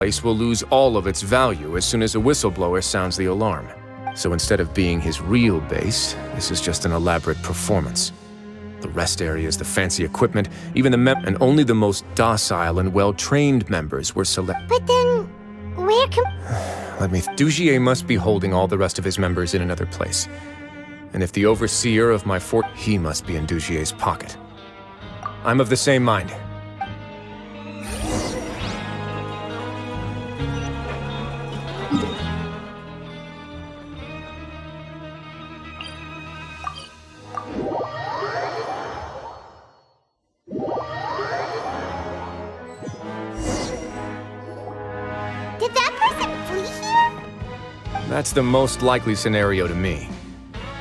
place will lose all of its value as soon as a whistleblower sounds the alarm. So instead of being his real base, this is just an elaborate performance. The rest areas, the fancy equipment, even and only the most docile and well-trained members were selected. But then, where can... Dugier must be holding all the rest of his members in another place. And if the overseer of my fort, he must be in Dugier's pocket. I'm of the same mind. Did that person flee here? That's the most likely scenario to me.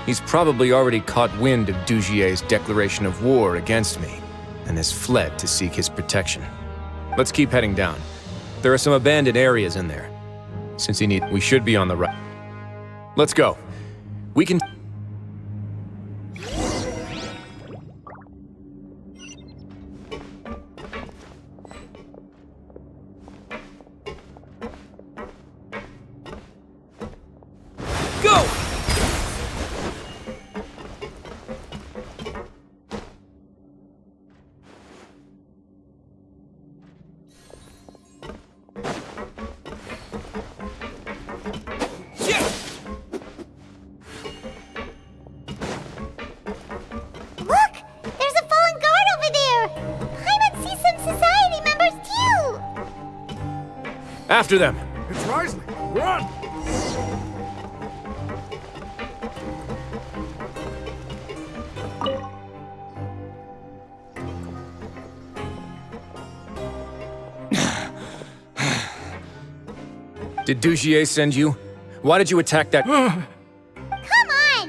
He's probably already caught wind of Dugier's declaration of war against me, and has fled to seek his protection. Let's keep heading down. There are some abandoned areas in there. Since we should be on the right. Let's go. We can... Go! Look! There's a fallen guard over there! Paimon sees some society members too! After them! It's Risley! Run! Did Dugier send you? Why did you attack that? Come on!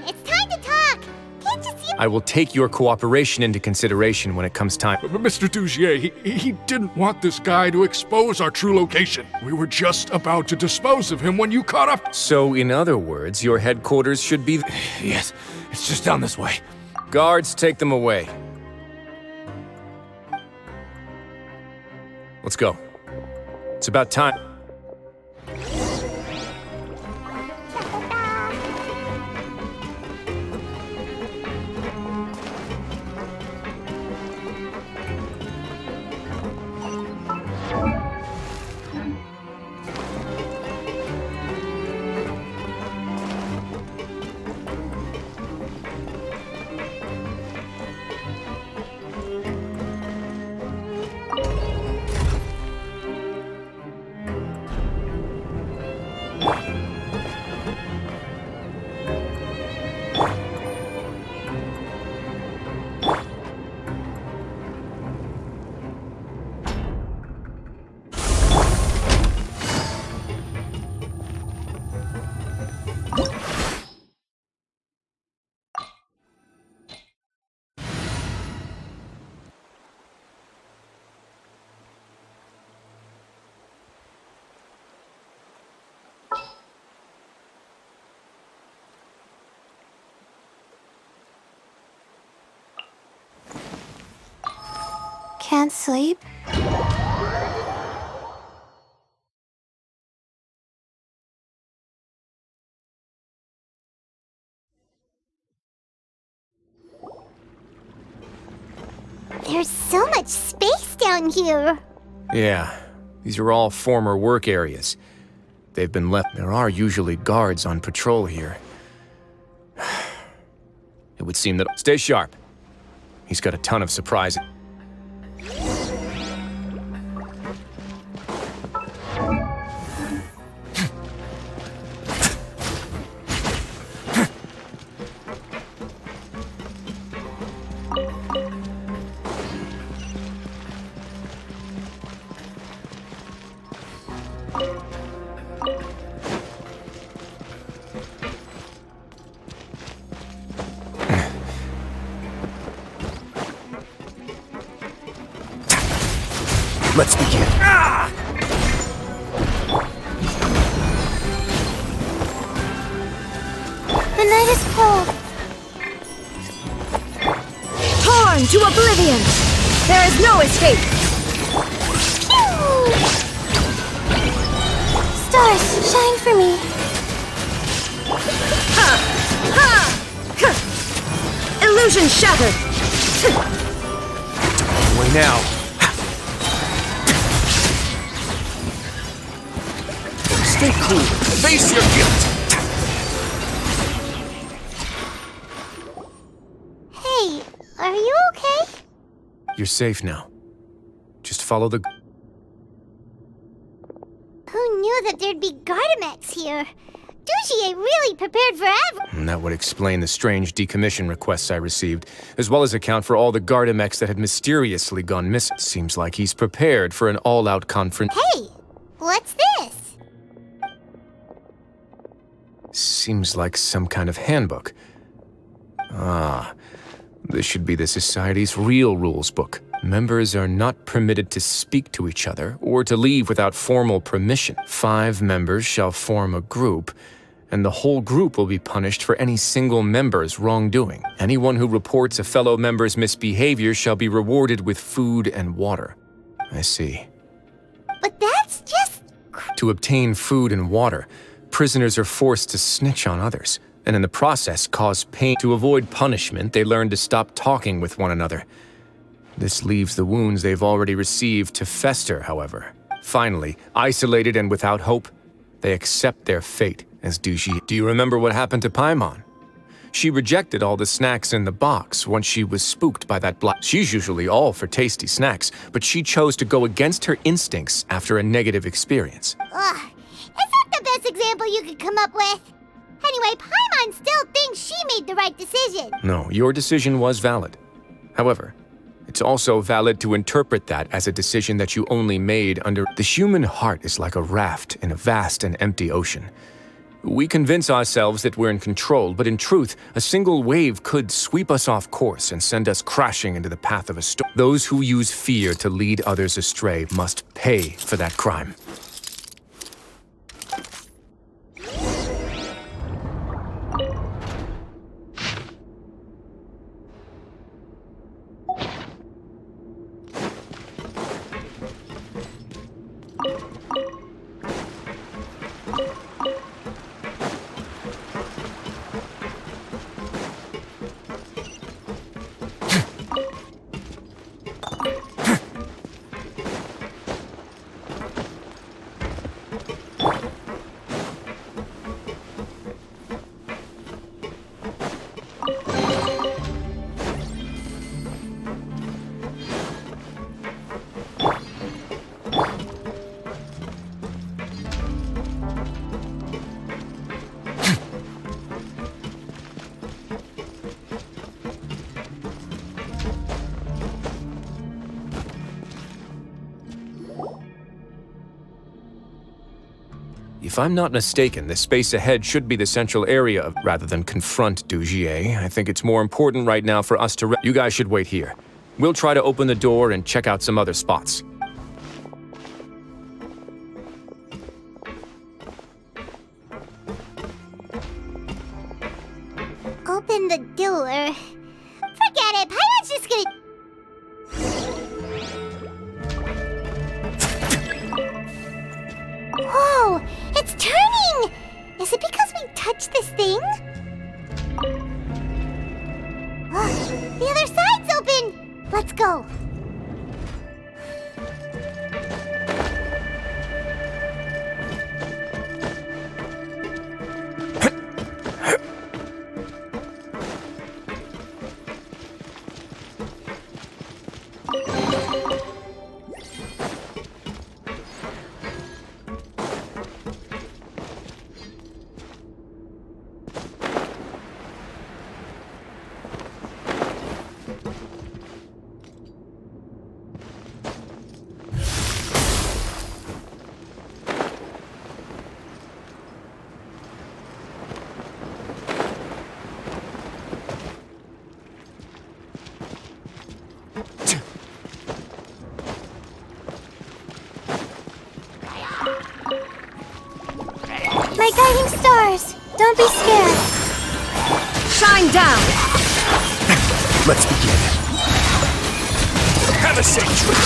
It's time to talk! Can't you see... I will take your cooperation into consideration when it comes time. But Mr. Dugier, he didn't want this guy to expose our true location. We were just about to dispose of him when you caught up. So, in other words, your headquarters should be... Yes, it's just down this way. Guards, take them away. Let's go. It's about time. Can't sleep? There's so much space down here. Yeah, these are all former work areas. They've been left. There are usually guards on patrol here. It would seem that... Stay sharp. He's got a ton of surprises. Let's begin. The night is cold. Torn to oblivion! There is no escape! Phew! stars, shine for me. Illusion shattered! Away now. Stay cool. Face your guilt. Hey, are you okay? You're safe now. Just follow the... Who knew that there'd be Gardamex here? Dugier really prepared forever. And that would explain the strange decommission requests I received, as well as account for all the Gardamex that had mysteriously gone missing. Seems like he's prepared for an all-out confront. Hey, what's this? Seems like some kind of handbook. Ah, this should be the Society's real rules book. Members are not permitted to speak to each other or to leave without formal permission. 5 members shall form a group, and the whole group will be punished for any single member's wrongdoing. Anyone who reports a fellow member's misbehavior shall be rewarded with food and water. I see. But that's just... To obtain food and water, prisoners are forced to snitch on others, and in the process cause pain. To avoid punishment, they learn to stop talking with one another. This leaves the wounds they've already received to fester, however. Finally, isolated and without hope, they accept their fate as Dugier. Do you remember what happened to Paimon? She rejected all the snacks in the box once she was spooked by that black... She's usually all for tasty snacks, but she chose to go against her instincts after a negative experience. Ugh, is that the best example you could come up with? Anyway, Paimon still thinks she made the right decision. No, your decision was valid. However, it's also valid to interpret that as a decision that you only made under... The human heart is like a raft in a vast and empty ocean. We convince ourselves that we're in control, but in truth, a single wave could sweep us off course and send us crashing into the path of a storm. Those who use fear to lead others astray must pay for that crime. If I'm not mistaken, the space ahead should be the central area of... Rather than confront Dugier, I think it's more important right now for us to... You guys should wait here. We'll try to open the door and check out some other spots. Open the door. Forget it, Paimon's just gonna... Whoa! It's turning! Is it because we touched this thing? Look, the other side's open! Let's go. My guiding stars, don't be scared. Shine down! Let's begin. Have a safe trip.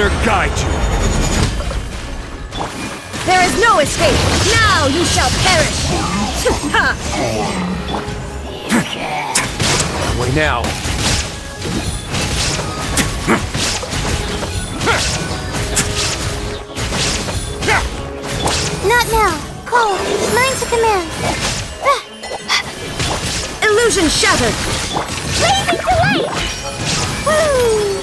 better guide you. There is no escape! Now you shall perish! Ha! Way now. Not now. Cole, mine to command. Illusion shattered! Blazing to light! Woo!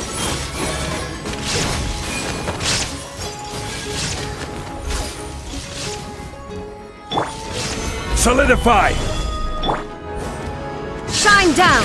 Solidify! Shine down!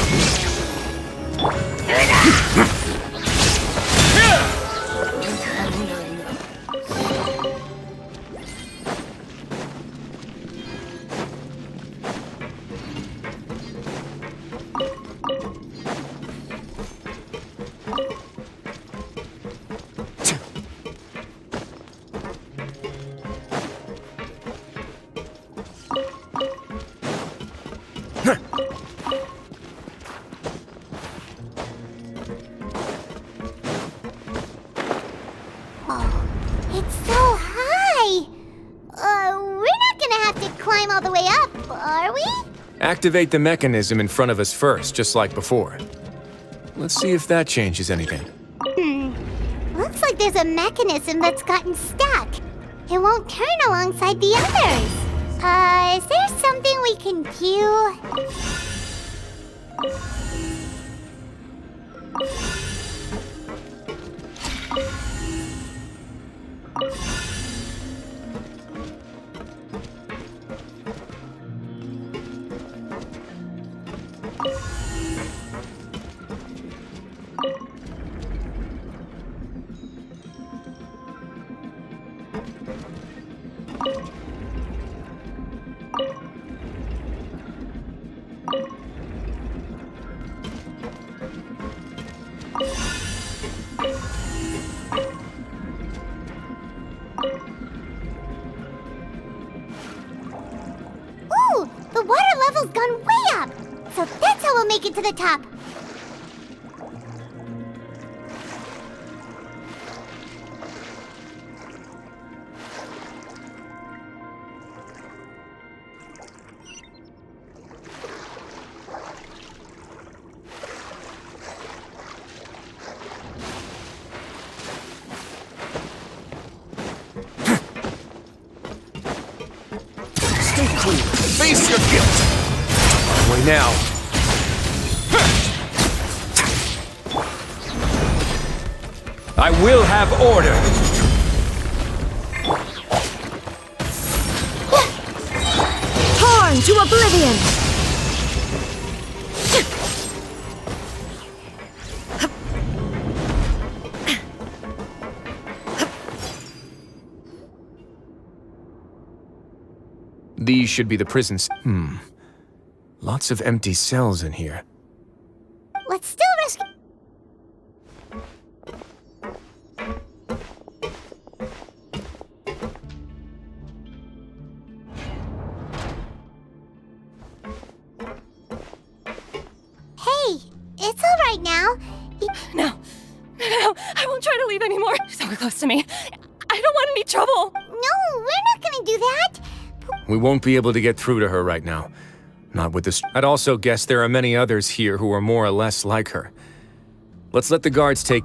It's so high! We're not gonna have to climb all the way up, are we? Activate the mechanism in front of us first, just like before. Let's see if that changes anything. Looks like there's a mechanism that's gotten stuck. It won't turn alongside the others. Is there something we can do? Ooh, the water level's gone way up. So that's how we'll make it to the top. Stay cool. Face your guilt. Way now. I will have order. Torn to oblivion! These should be the prisons. Lots of empty cells in here. Let's still rescue. Hey, it's all right now. No, I won't try to leave anymore. So close to me. I don't want any trouble. No, we're not gonna do that. We won't be able to get through to her right now. Not with this. I'd also guess there are many others here who are more or less like her. Let's let the guards take.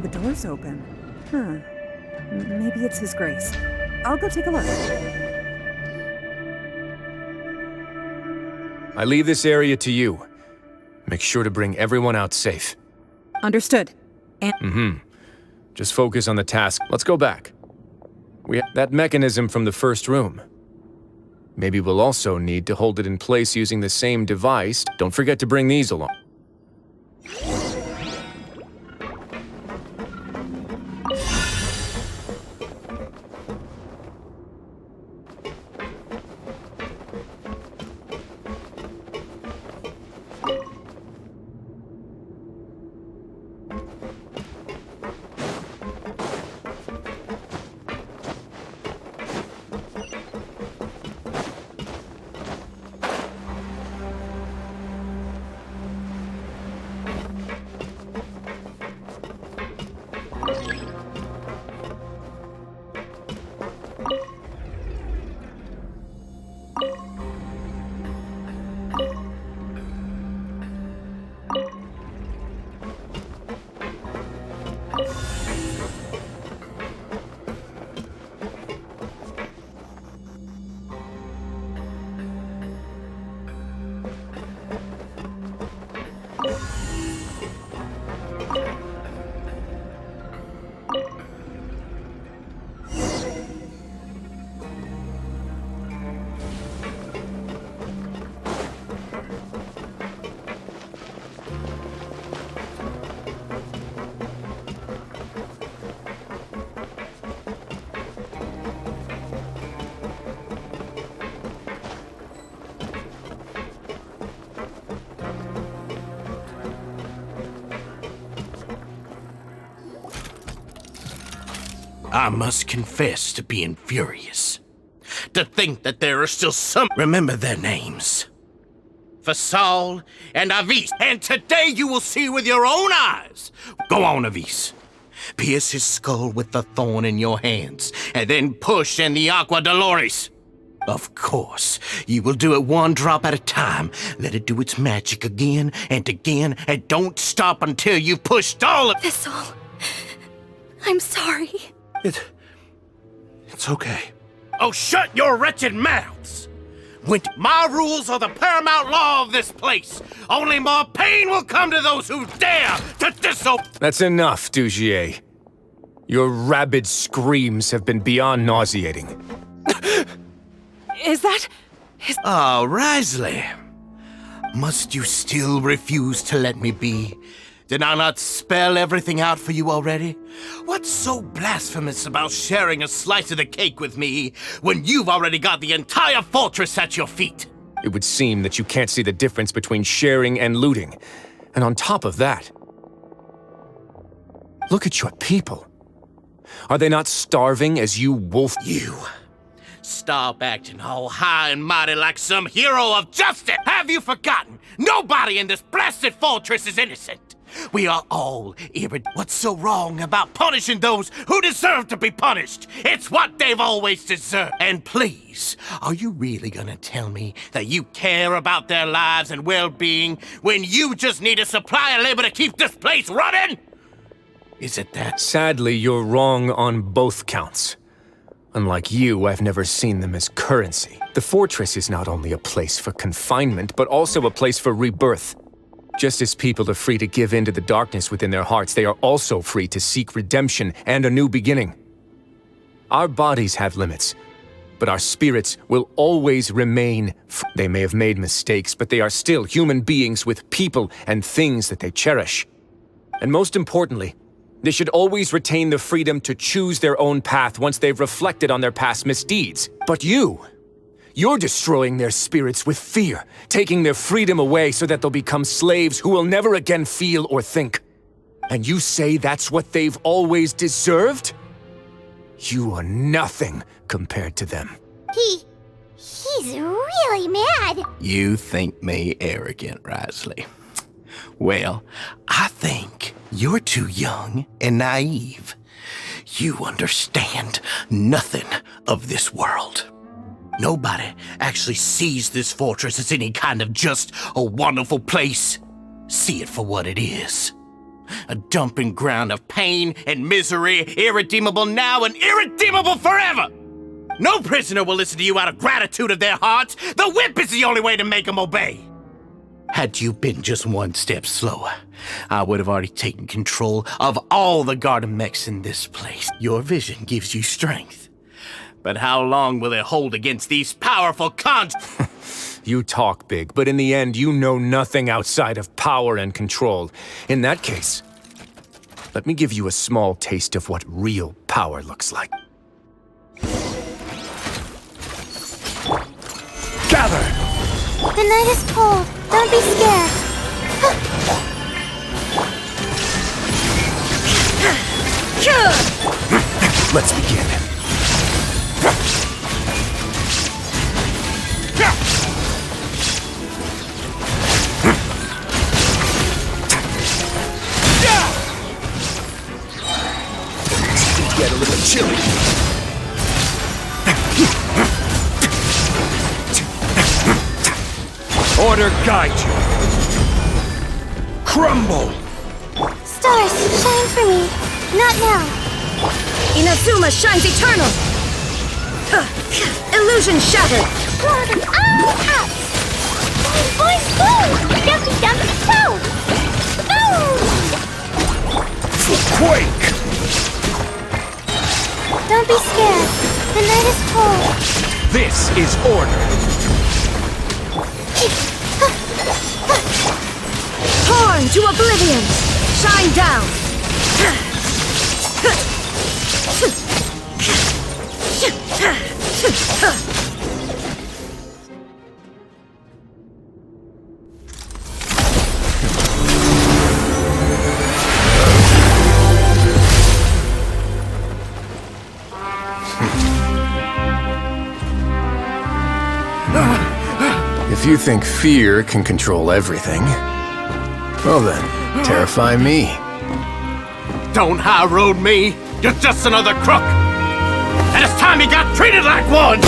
The door's open. Huh. Maybe it's His Grace. I'll go take a look. I leave this area to you. Make sure to bring everyone out safe. Understood. And Just focus on the task. Let's go back. That mechanism from the first room. Maybe we'll also need to hold it in place using the same device. Don't forget to bring these along. I must confess to being furious. To think that there are still some... Remember their names. Fasal and Avis. And today you will see with your own eyes. Go on, Avis. Pierce his skull with the thorn in your hands, and then push in the Aqua Dolores. Of course, you will do it one drop at a time. Let it do its magic again, and don't stop until you've pushed all of... Thistle. I'm sorry. It's okay. Oh, shut your wretched mouths! My rules are the paramount law of this place. Only more pain will come to those who dare to disobey. That's enough, Dugier. Your rabid screams have been beyond nauseating. Is that... Oh, Risley. Must you still refuse to let me be? Did I not spell everything out for you already? What's so blasphemous about sharing a slice of the cake with me when you've already got the entire fortress at your feet? It would seem that you can't see the difference between sharing and looting. And on top of that, look at your people. Are they not starving as you wolf? You. Stop acting all high and mighty like some hero of justice! Have you forgotten? Nobody in this blasted fortress is innocent! We are all What's so wrong about punishing those who deserve to be punished? It's what they've always deserved. And please, are you really gonna tell me that you care about their lives and well-being when you just need a supply of labor to keep this place running? Is it that? Sadly, you're wrong on both counts. Unlike you, I've never seen them as currency. The fortress is not only a place for confinement, but also a place for rebirth. Just as people are free to give in to the darkness within their hearts, they are also free to seek redemption and a new beginning. Our bodies have limits, but our spirits will always remain free. They may have made mistakes, but they are still human beings with people and things that they cherish. And most importantly, they should always retain the freedom to choose their own path once they've reflected on their past misdeeds. But you're destroying their spirits with fear, taking their freedom away so that they'll become slaves who will never again feel or think. And you say that's what they've always deserved? You are nothing compared to them. He's really mad. You think me arrogant, Risley. Well, I think you're too young and naive. You understand nothing of this world. Nobody actually sees this fortress as any kind of just a wonderful place. See it for what it is. A dumping ground of pain and misery, irredeemable now and irredeemable forever. No prisoner will listen to you out of gratitude of their hearts. The whip is the only way to make them obey. Had you been just one step slower, I would have already taken control of all the garden mechs in this place. Your vision gives you strength. But how long will it hold against these powerful cons? You talk big, but in the end, you know nothing outside of power and control. In that case, let me give you a small taste of what real power looks like. Gather! The night is cold. Don't be scared. Let's begin. Get a little chilly. Order guide you. Crumble. Stars, shine for me. Not now. Inazuma shines eternal! Illusion shattered! Ow! Boys, boom! Dumpy, dumpy, toe! Boom! Quake! Don't be scared. The night is cold. This is order. Torn to oblivion! Shine down! If you think fear can control everything, well then, terrify me. Don't high road me. You're just another crook. And it's time you got treated like one.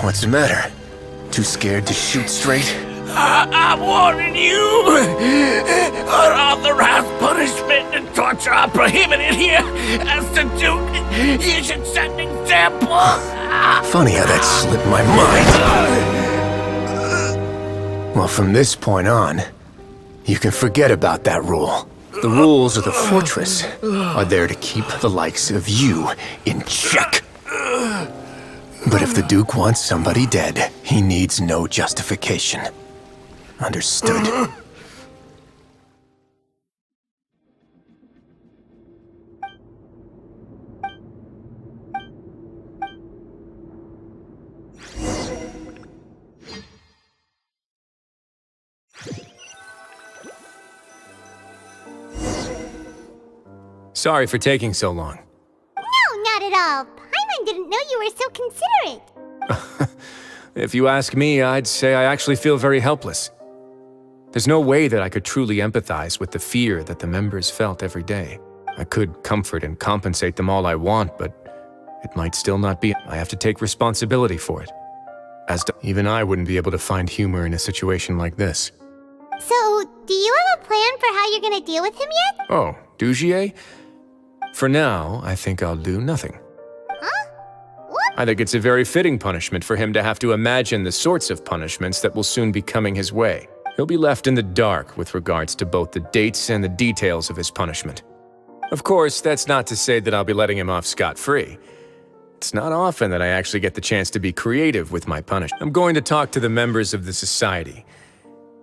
What's the matter? Too scared to shoot straight? I'm warning you. Unauthorized punishment and torture are prohibited here. As the Duke, you should set an example. Funny how that slipped my mind. Well, from this point on, you can forget about that rule. The rules of the fortress are there to keep the likes of you in check. But if the Duke wants somebody dead, he needs no justification. Understood? Sorry for taking so long. No, not at all. Paimon didn't know you were so considerate. If you ask me, I'd say I actually feel very helpless. There's no way that I could truly empathize with the fear that the members felt every day. I could comfort and compensate them all I want, but it might still not be. I have to take responsibility for it. Even I wouldn't be able to find humor in a situation like this. So, do you have a plan for how you're gonna deal with him yet? Oh, Dugier? For now, I think I'll do nothing. Huh? What? I think it's a very fitting punishment for him to have to imagine the sorts of punishments that will soon be coming his way. He'll be left in the dark with regards to both the dates and the details of his punishment. Of course, that's not to say that I'll be letting him off scot-free. It's not often that I actually get the chance to be creative with my punishment. I'm going to talk to the members of the society.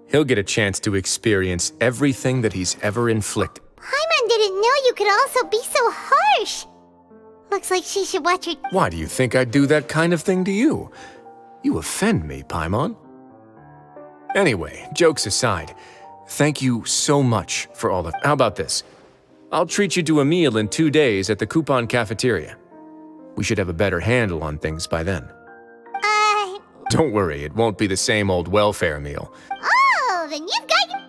He'll get a chance to experience everything that he's ever inflicted. Paimon didn't know you could also be so harsh. Looks like she should watch her. Why do you think I'd do that kind of thing to you? You offend me, Paimon. Anyway, jokes aside, thank you so much for all of— How about this? I'll treat you to a meal in 2 days at the Coupon Cafeteria. We should have a better handle on things by then. Don't worry, it won't be the same old welfare meal. Oh, then you've got your...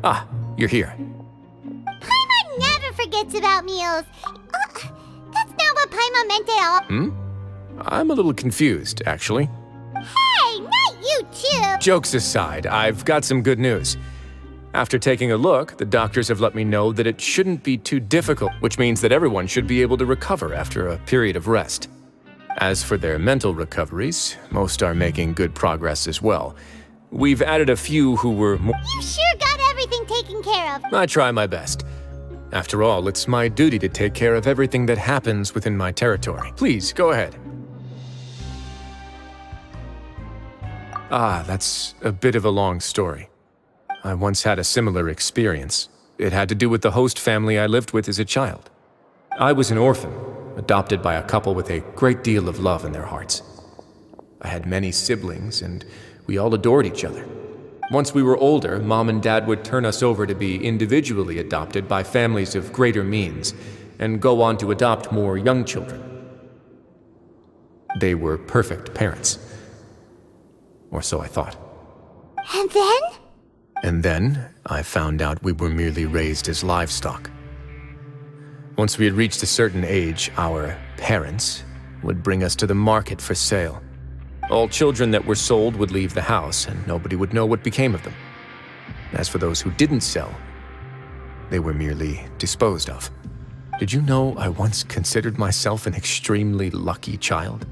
Ah, you're here. Paimon never forgets about meals. That's not what Paimon meant at all. I'm a little confused, actually. Hey, not you too. Jokes aside, I've got some good news. After taking a look, the doctors have let me know that it shouldn't be too difficult, which means that everyone should be able to recover after a period of rest. As for their mental recoveries, most are making good progress as well. We've added a few who were more— You sure got everything taken care of. I try my best. After all, it's my duty to take care of everything that happens within my territory. Please, go ahead. Ah, that's a bit of a long story. I once had a similar experience. It had to do with the host family I lived with as a child. I was an orphan, adopted by a couple with a great deal of love in their hearts. I had many siblings, and we all adored each other. Once we were older, Mom and Dad would turn us over to be individually adopted by families of greater means, and go on to adopt more young children. They were perfect parents. Or so I thought. And then? And then, I found out we were merely raised as livestock. Once we had reached a certain age, our parents would bring us to the market for sale. All children that were sold would leave the house, and nobody would know what became of them. As for those who didn't sell, they were merely disposed of. Did you know I once considered myself an extremely lucky child?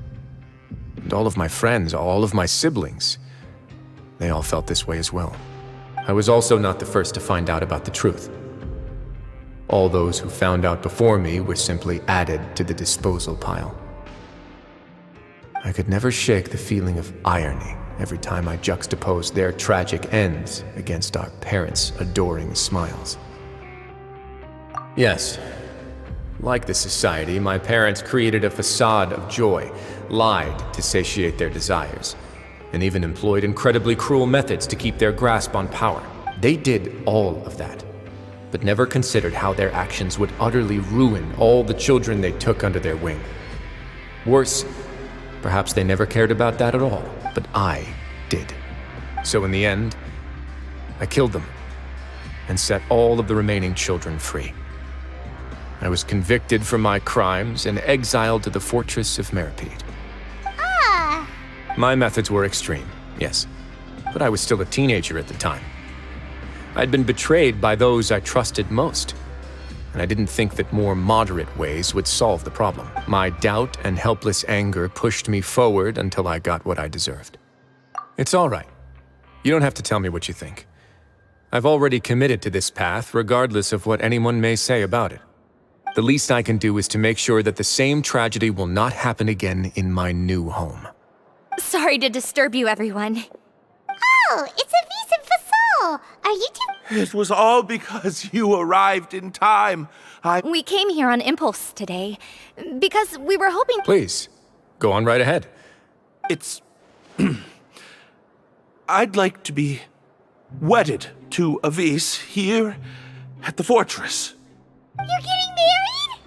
And all of my friends, all of my siblings, they all felt this way as well. I was also not the first to find out about the truth. All those who found out before me were simply added to the disposal pile. I could never shake the feeling of irony every time I juxtaposed their tragic ends against our parents' adoring smiles. Yes, like the society, my parents created a facade of joy, lied to satiate their desires, and even employed incredibly cruel methods to keep their grasp on power. They did all of that, but never considered how their actions would utterly ruin all the children they took under their wing. Worse, perhaps they never cared about that at all, but I did. So in the end, I killed them and set all of the remaining children free. I was convicted for my crimes and exiled to the fortress of Meripede. My methods were extreme, yes, but I was still a teenager at the time. I'd been betrayed by those I trusted most, and I didn't think that more moderate ways would solve the problem. My doubt and helpless anger pushed me forward until I got what I deserved. It's all right. You don't have to tell me what you think. I've already committed to this path, regardless of what anyone may say about it. The least I can do is to make sure that the same tragedy will not happen again in my new home. Sorry to disturb you, everyone. Oh, it's a vis and fasol. Are you two? It was all because you arrived in time. We came here on impulse today because we were hoping— Please, go on right ahead. It's... I'd like to be wedded to Avis here at the fortress. You're getting married?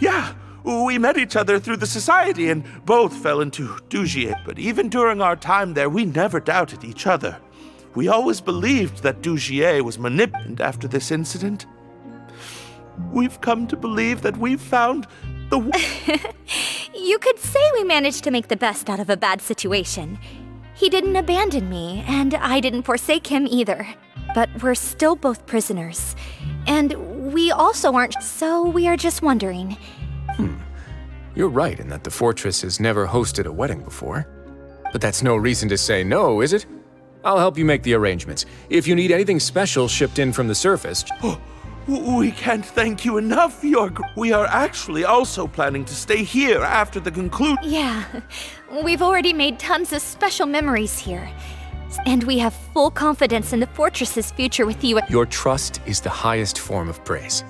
Yeah, we met each other through the society and both fell into Dugier. But even during our time there, we never doubted each other. We always believed that Dugier was manipulated after this incident. We've come to believe that we've found the... You could say we managed to make the best out of a bad situation. He didn't abandon me, and I didn't forsake him either. But we're still both prisoners. And we also aren't, so we are just wondering. You're right in that the fortress has never hosted a wedding before. But that's no reason to say no, is it? I'll help you make the arrangements. If you need anything special shipped in from the surface... We can't thank you enough, We are actually also planning to stay here after the conclusion. Yeah, we've already made tons of special memories here. And we have full confidence in the fortress's future with you. Your trust is the highest form of praise.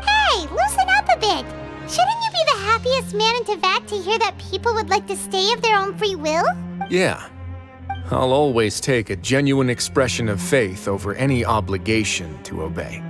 Hey, loosen up a bit. Shouldn't you be the happiest man in Teyvat to hear that people would like to stay of their own free will? Yeah. I'll always take a genuine expression of faith over any obligation to obey.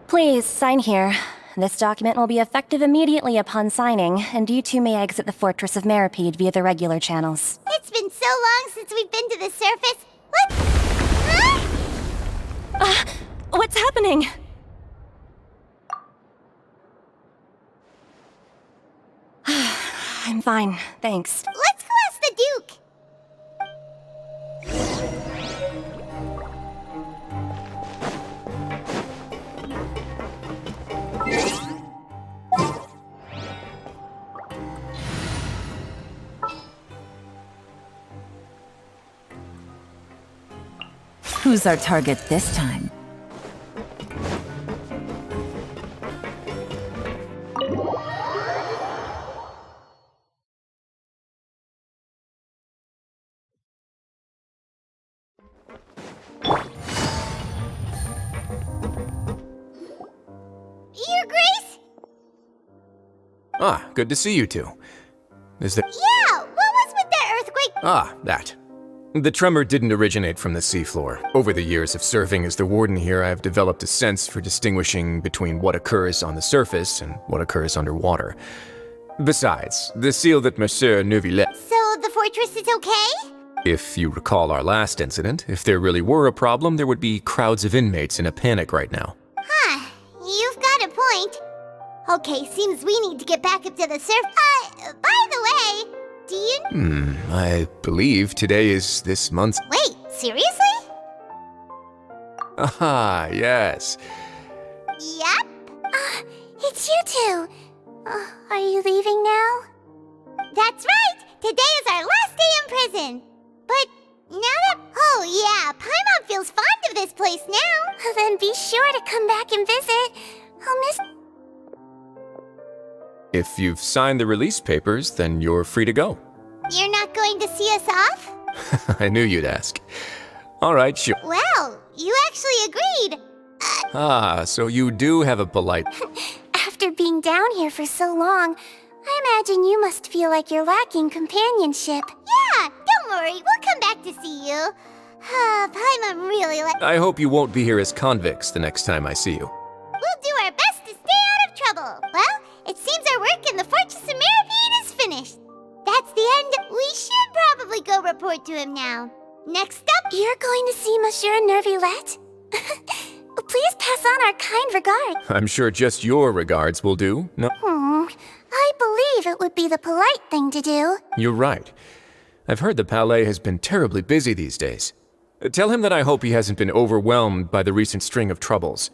Please, sign here. This document will be effective immediately upon signing, and you two may exit the Fortress of Meripede via the regular channels. It's been so long since we've been to the surface. What? Huh? What's happening? I'm fine, thanks. Let's go ask the Duke. Who's our target this time? Your Grace? Ah, good to see you two. Is there... Yeah, what was with that earthquake? Ah, that. The tremor didn't originate from the seafloor. Over the years of serving as the warden here, I've developed a sense for distinguishing between what occurs on the surface and what occurs underwater. Besides, the seal that Monsieur Neuvillette... So the fortress is okay? If you recall our last incident, if there really were a problem, there would be crowds of inmates in a panic right now. Huh, you've got a point. Okay, seems we need to get back up to the surface. By the way, do you... I believe today is this month's... Wait, seriously? Ah, yes. Yep. It's you two. Are you leaving now? That's right! Today is our last day in prison. But now that... Oh yeah, Paimon feels fond of this place now. Then be sure to come back and visit. I'll miss... If you've signed the release papers, then you're free to go. You're not going to see us off? I knew you'd ask. All right, sure. Well, you actually agreed. Ah, so you do have a polite... After being down here for so long, I imagine you must feel like you're lacking companionship. Yeah, don't worry, we'll come back to see you. Paimon really like... I hope you won't be here as convicts the next time I see you. We'll do our best to stay out of trouble. Well, it seems our work in the Fortress of Meripede is finished. That's the end. We should probably go report to him now. Next up... You're going to see Monsieur Neuvillette? Please pass on our kind regards. I'm sure just your regards will do, no? I believe it would be the polite thing to do. You're right. I've heard the Palais has been terribly busy these days. Tell him that I hope he hasn't been overwhelmed by the recent string of troubles.